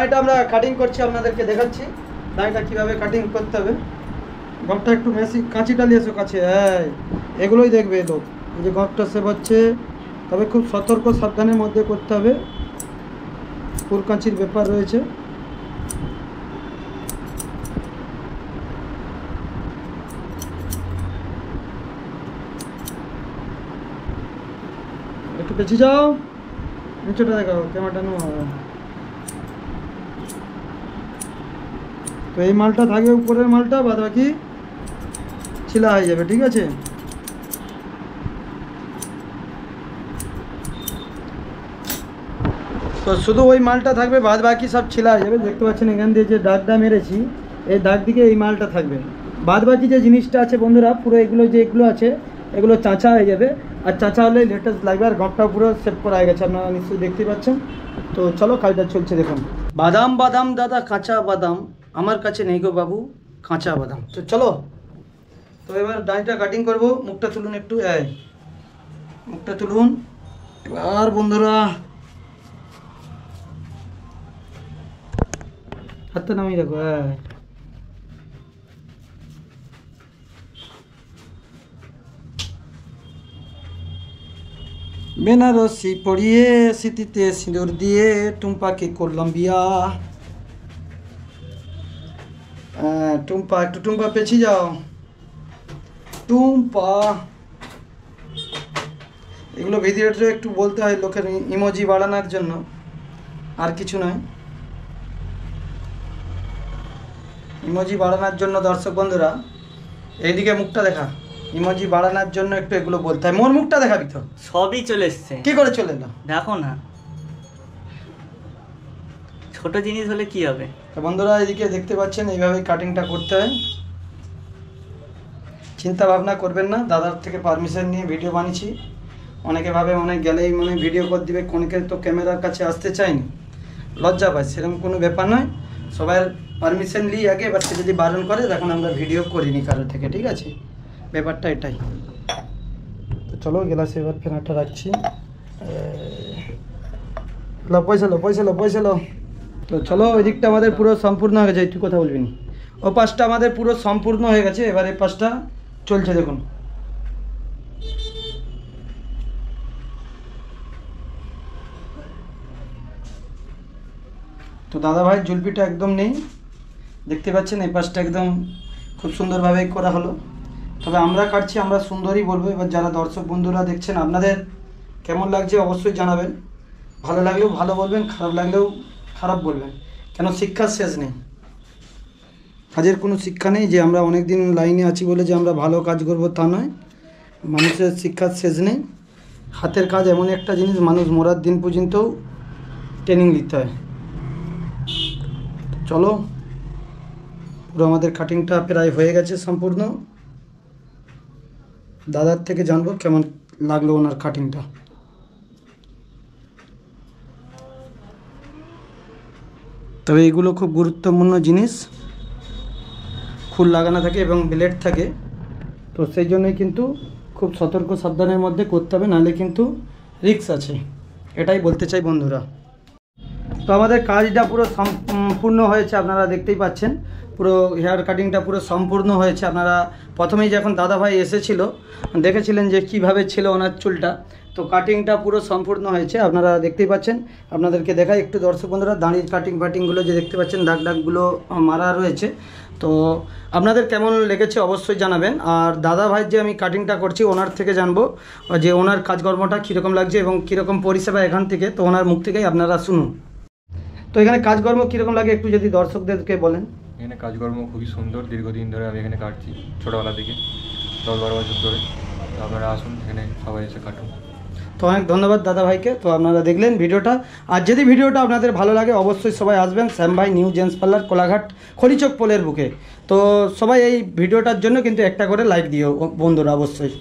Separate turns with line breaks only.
এটা আমরা কাটিং করছি, আপনাদেরকে দেখাচ্ছি দাঁড়িটা কীভাবে কাটিং করতে হবে। গপটা একটু বেশি কাঁচিটা নিয়ে এসো কাছে, হ্যাঁ এগুলোই দেখবে লোক। এই যে গপটা সেভ হচ্ছে, তবে খুব সতর্ক সাবধানের মধ্যে করতে হবে, ফুল কাঁচির ব্যাপার রয়েছে। একটু পেছিয়ে যাও, নিচেটা দেখাও, ক্যামেরাটা নো। তো এই মালটা থাকবে উপরের মালটা, বাদ বাকি ছিলা হয়ে যাবে, ঠিক আছে। তো শুধু ওই মালটা থাকবে, বাদ বাকি সব ছিলা হয়ে যাবে। দেখতে পাচ্ছেন এখান দিয়ে যে দাগটা মেরেছি, এই দাগ দিকে এই মালটা থাকবে। বাদ বাকি যে জিনিসটা আছে বন্ধুরা, পুরো এগুলো যেগুলো আছে এগুলো চাঁচা হয়ে যাবে, আর চাঁচা হলে লেটেস্ট লাগবে। আর গপটা পুরো সেভ করা হয়ে গেছে, আপনারা নিশ্চয়ই দেখতে পাচ্ছেন। তো চলো কাজটা চলছে দেখুন। বাদাম বাদাম দাদা কাঁচা বাদাম, আমার কাছে নেই গো বাবু কাঁচা বাদাম। তো চলো, তো এবার ডাঁড়িটা কাটিং করব। মুখটা তুলুন একটু, মুখটা তুলুন এবার বন্ধুরা, হাতটা নামিয়ে রাখো। বেনারসি পড়িয়ে স্মৃতিতে সিঁদুর দিয়ে টুম্পাকে করলাম বিয়া। টুম্পা একটু টুম্পা পেছিয়ে যাও, টুম্পা। এগুলো ভিডিওটা একটু বলতে হয় লোকের ইমোজি বাড়ানোর জন্য, আর কিছু নয়। ইমোজি বাড়ানোর জন্য দর্শক বন্ধুরা, এইদিকে মুখটা দেখা, ইমোজি বাড়ানোর জন্য একটু এগুলো বলতে হয়। মোর মুখটা দেখাবি তো,
সবই চলে এসছে।
কি করে চলে এলো
দেখো না, ছোট জিনিস হলে কি হবে।
তো বন্ধুরা এদিকে দেখতে পাচ্ছেন, এইভাবেই কাটিংটা করতে হয়। চিন্তা ভাবনা করবেন না, দাদার থেকে পারমিশন নিয়ে ভিডিও বানিয়েছি। অনেকে ভাবে অনেক গেলেই মনে ভিডিও করে দিবে, অনেকে তো ক্যামেরার কাছে আসতে চায়নি, লজ্জা পায়, সেরকম কোনো ব্যাপার নয়। সবার পারমিশন নিই আগে, এবার সে যদি বারণ করে তখন আমরা ভিডিও করিনি কারোর থেকে, ঠিক আছে, ব্যাপারটা এটাই। তো চলো গ্লাসে এবার ফেনাটা রাখছি। পয়সা লো পয়সা লো পয়সা লো। তো চলো, ওই দিকটা আমাদের পুরো সম্পূর্ণ হয়ে গেছে, একটু কথা বলবি নি। ও পাশটা আমাদের পুরো সম্পূর্ণ হয়ে গেছে, এবার এই পাশটা চলছে দেখুন। তো দাদা ভাই জুলপিটা একদম নেই, দেখতে পাচ্ছেন এই পাশটা একদম খুব সুন্দরভাবে করা হলো। তবে আমরা কাটছি, আমরা সুন্দরই বলবো। এবার যারা দর্শক বন্ধুরা দেখছেন, আপনাদের কেমন লাগছে অবশ্যই জানাবেন। ভালো লাগলেও ভালো বলবেন, খারাপ লাগলেও খারাপ বলবেন, কেন শিক্ষার শেষ নেই, কাজের কোনো শিক্ষা নেই। যে আমরা অনেক দিন লাইনে আছি বলে যে আমরা ভালো কাজ করবো তা নয়, মানুষের শিক্ষার শেষ নেই। হাতের কাজ এমন একটা জিনিস, মানুষ মরার দিন পর্যন্তও ট্রেনিং নিতে হয়। চলো, পুরো আমাদের কাটিংটা প্রায় হয়ে গেছে সম্পূর্ণ। দাদার থেকে জানবো কেমন লাগলো ওনার কাটিংটা। তবে এগুলো খুব গুরুত্বপূর্ণ জিনিস, খুল লাগানো থাকে এবং ব্লেড থাকে, তো সেই জন্যই কিন্তু খুব সতর্ক সাবধানের মধ্যে করতে হবে, নাহলে কিন্তু রিস্ক আছে, এটাই বলতে চাই বন্ধুরা। তো আমাদের কাজটা পুরো সম্পূর্ণ হয়েছে, আপনারা দেখতেই পাচ্ছেন পুরো হেয়ার কাটিংটা পুরো সম্পূর্ণ হয়েছে। আপনারা প্রথমেই যখন দাদাভাই এসেছিল দেখেছিলেন যে কিভাবে ছিল ওনার চুলটা, তো কাটিংটা পুরো সম্পূর্ণ হয়েছে, আপনারা দেখতেই পাচ্ছেন। আপনাদেরকে দেখাই একটু দর্শক বন্ধুরা, দাঁড়িয়ে ফাটিংগুলো যে দেখতে পাচ্ছেন, দাগ দাগগুলো মারা রয়েছে। তো আপনাদের কেমন লেগেছে অবশ্যই জানাবেন। আর দাদা ভাই যে আমি কাটিংটা করছি, ওনার থেকে জানবো যে ওনার কাজকর্মটা কীরকম লাগছে এবং কীরকম পরিষেবা এখান থেকে, তো ওনার মুখ থেকেই আপনারা শুনুন। তো এখানে কাজকর্ম কীরকম লাগে একটু যদি দর্শকদেরকে বলেন।
এখানে কাজকর্ম খুবই সুন্দর, দীর্ঘদিন ধরে আমি এখানে কাটছি, ছোটোবেলা থেকে 10-12 বছর ধরে। তো আপনারা আসুন, এখানে সবাই এসে কাটুন।
তো অনেক ধন্যবাদ দাদা ভাইকে। তো আপনারা দেখলেন ভিডিওটা, আর যদি ভিডিওটা আপনাদের ভালো লাগে অবশ্যই সবাই আসবেন শ্যাম ভাই নিউ জেন্টস পার্লার, কোলাঘাট খলিচক পোলের বুকে। তো সবাই এই ভিডিওটার জন্য কিন্তু একটা করে লাইক দিও বন্ধুরা অবশ্যই।